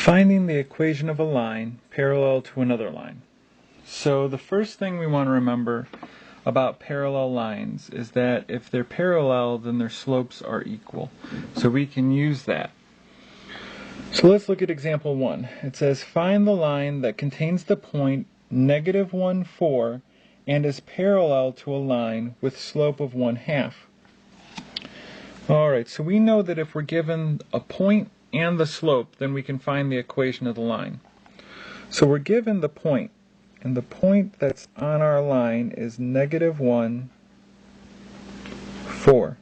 Finding the equation of a line parallel to another line. So the first thing we want to remember about parallel lines is that if they're parallel, then their slopes are equal. So we can use that. So let's look at example 1. It says, find the line that contains the point -1, 4 and is parallel to a line with slope of 1/2. Alright, so we know that if we're given a point and the slope, then we can find the equation of the line. So we're given the point, and the point that's on our line is -1, 4.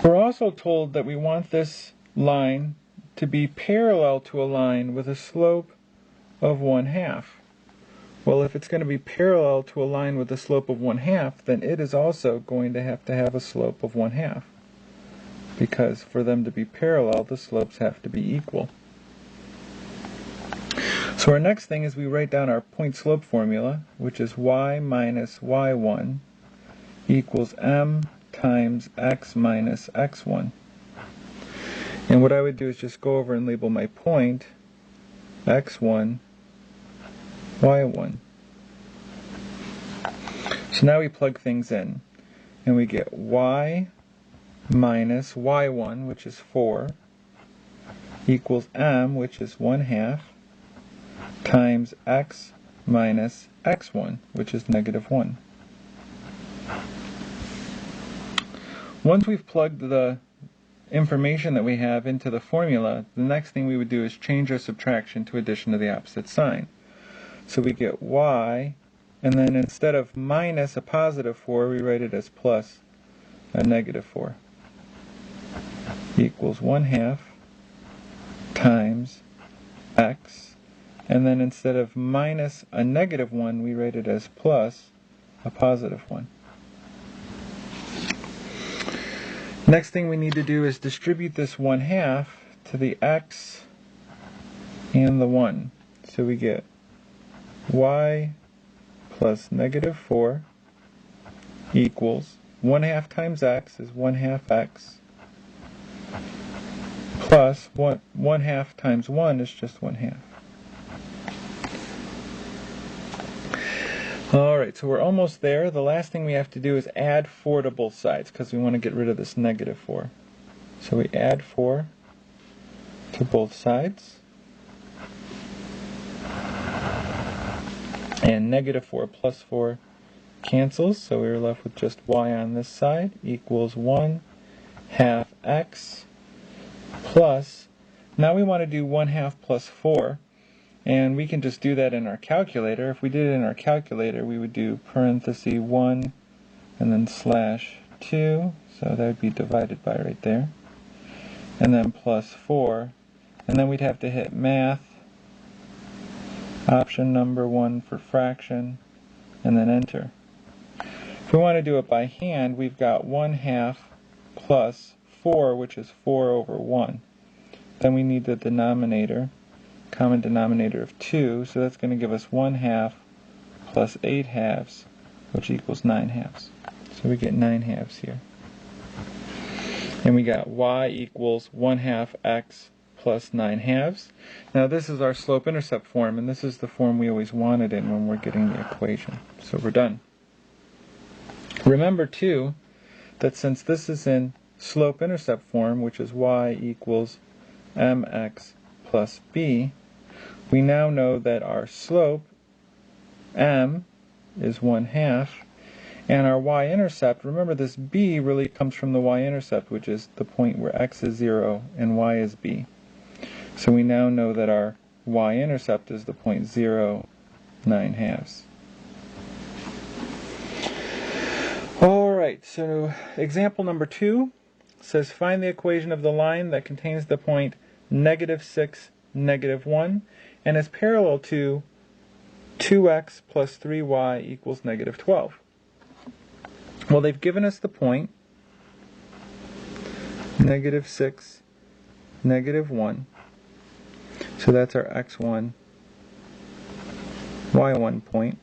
We're also told that we want this line to be parallel to a line with a slope of 1/2. Well, if it's going to be parallel to a line with a slope of 1/2, then it is also going to have a slope of 1/2. Because for them to be parallel, the slopes have to be equal. So our next thing is we write down our point-slope formula, which is y minus y1 equals m times x minus x1. And what I would do is just go over and label my point x1, y1. So now we plug things in, and we get y minus y1, which is 4, equals m, which is 1/2, times x minus x1, which is -1. Once we've plugged the information that we have into the formula, the next thing we would do is change our subtraction to addition to the opposite sign. So we get y, and then instead of minus a positive 4, we write it as plus a -4. Equals 1/2 times x, and then instead of minus a -1, we write it as plus a +1. Next thing we need to do is distribute this 1/2 to the x and the 1. So we get y plus -4 equals 1/2 times x is 1/2 x, plus 1/2 times 1 is just 1/2. Alright, so we're almost there. The last thing we have to do is add 4 to both sides, because we want to get rid of this -4. So we add 4 to both sides. And -4 plus 4 cancels, so we're left with just y on this side equals 1/2 x plus, now we want to do 1/2 plus 4, and we can just do that in our calculator. If we did it in our calculator, we would do parenthesis 1 and then /2, so that would be divided by right there, and then plus 4, and then we'd have to hit math, option number 1 for fraction, and then enter. If we want to do it by hand, we've got 1/2 plus 4, which is 4 over 1. Then we need the denominator, common denominator of 2, so that's going to give us 1/2 plus 8/2, which equals 9/2. So we get 9/2 here. And we got y equals 1/2 x plus 9/2. Now this is our slope-intercept form, and this is the form we always wanted in when we're getting the equation. So we're done. Remember too that since this is in slope-intercept form, which is y equals mx plus b, we now know that our slope, m, is 1/2, and our y-intercept, remember this b really comes from the y-intercept, which is the point where x is 0 and y is b. So we now know that our y-intercept is the point 0, 9/2. Alright, so example number 2 says find the equation of the line that contains the point -6, -1 and is parallel to 2x plus 3y equals -12. Well, they've given us the point -6, -1. So that's our x1, y1 point.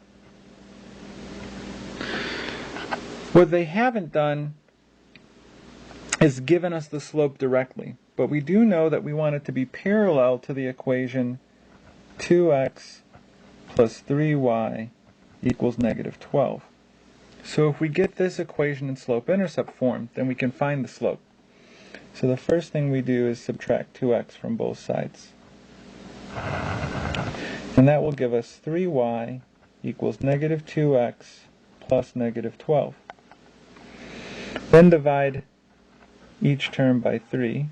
What they haven't done has given us the slope directly, but we do know that we want it to be parallel to the equation 2x plus 3y equals negative 12. So if we get this equation in slope-intercept form, then we can find the slope. So the first thing we do is subtract 2x from both sides. And that will give us 3y equals negative 2x plus negative 12. Then divide each term by 3.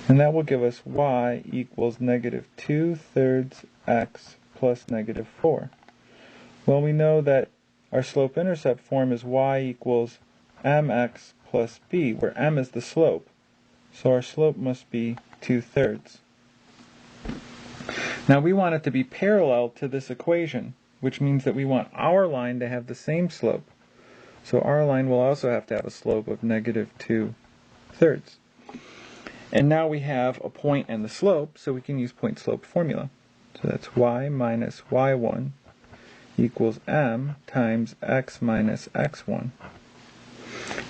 And that will give us y equals negative 2/3 x plus negative 4. Well, we know that our slope-intercept form is y equals mx plus b, where m is the slope. So our slope must be 2/3. Now we want it to be parallel to this equation, which means that we want our line to have the same slope. So our line will also have to have a slope of negative 2/3. And now we have a point and the slope, so we can use point-slope formula. So that's y minus y1 equals m times x minus x1.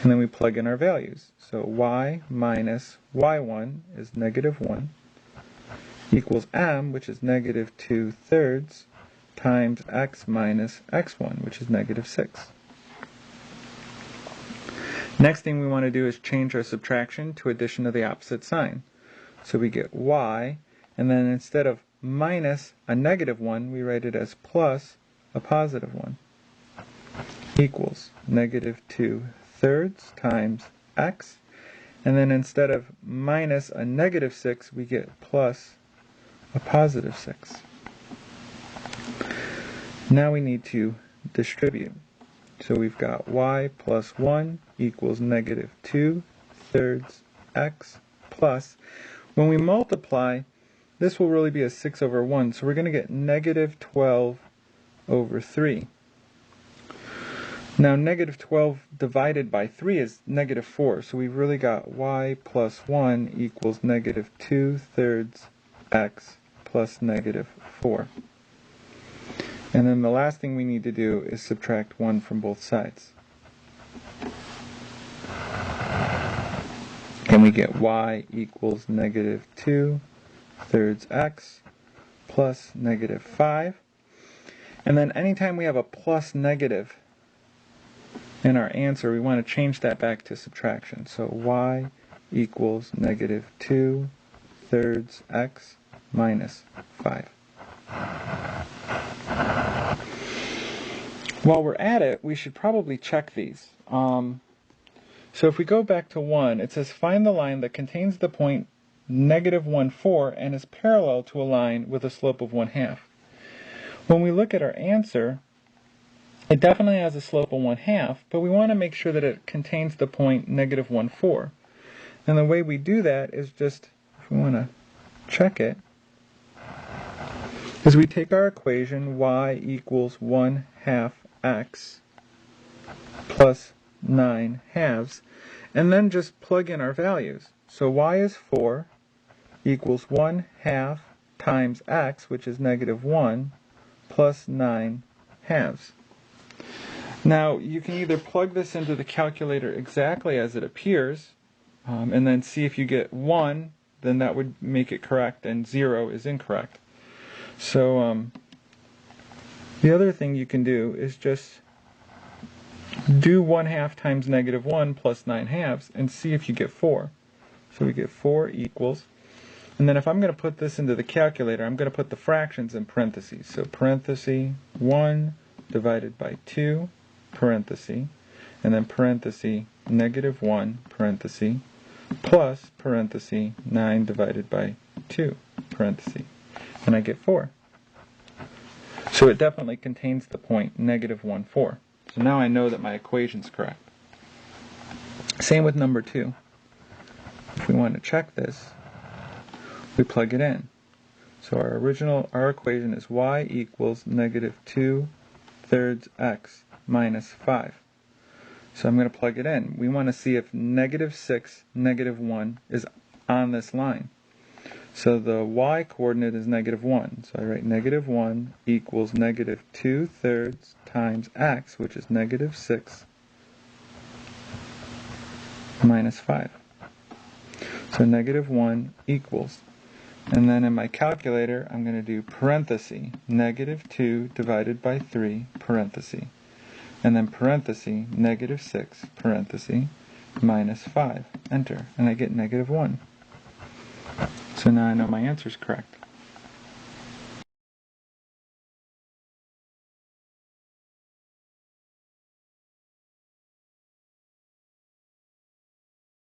And then we plug in our values. So y minus y1 is negative 1 equals m, which is negative 2/3, times x minus x1, which is negative 6. Next thing we want to do is change our subtraction to addition of the opposite sign. So we get y, and then instead of minus a negative 1, we write it as plus a positive 1, equals negative 2/3 times x, and then instead of minus a negative 6, we get plus a positive 6. Now we need to distribute. So we've got y plus 1 equals negative 2/3 x plus, when we multiply, this will really be a 6 over 1, so we're going to get negative 12 over 3. Now negative 12 divided by 3 is negative 4, so we've really got y plus 1 equals negative 2/3 x plus negative 4. And then the last thing we need to do is subtract 1 from both sides. And we get y equals negative 2/3 x plus negative 5. And then anytime we have a plus negative in our answer, we want to change that back to subtraction. So y equals negative 2/3 x minus 5. While we're at it, we should probably check these. So if we go back to 1, it says find the line that contains the point negative 1, 4 and is parallel to a line with a slope of 1/2. When we look at our answer, it definitely has a slope of 1/2, but we want to make sure that it contains the point negative 1, 4. And the way we do that is just, if we want to check it, is we take our equation y equals 1/2 x plus 9/2, and then just plug in our values. So y is 4 equals 1/2 times x, which is negative 1, plus 9/2. Now you can either plug this into the calculator exactly as it appears, and then see if you get 1, then that would make it correct, and 0 is incorrect. So the other thing you can do is just do 1/2 times negative 1 plus 9/2 and see if you get 4. So we get 4 equals, and then if I'm going to put this into the calculator, I'm going to put the fractions in parentheses. So parenthesis 1 divided by 2, parenthesis, and then parenthesis negative 1, parenthesis, plus parenthesis 9 divided by 2, parenthesis, and I get 4. So it definitely contains the point negative 1, 4. So now I know that my equation's correct. Same with number 2. If we want to check this, we plug it in. So our equation is y equals negative 2/3 x minus 5. So I'm going to plug it in. We want to see if negative 6, negative 1 is on this line. So the y coordinate is negative 1. So I write negative 1 equals negative 2/3 times x, which is negative 6, minus 5. So negative 1 equals. And then in my calculator, I'm going to do parenthesis, negative 2 divided by 3, parenthesis. And then parenthesis, negative 6, parenthesis, minus 5. Enter. And I get negative 1. So now I know my answer is correct.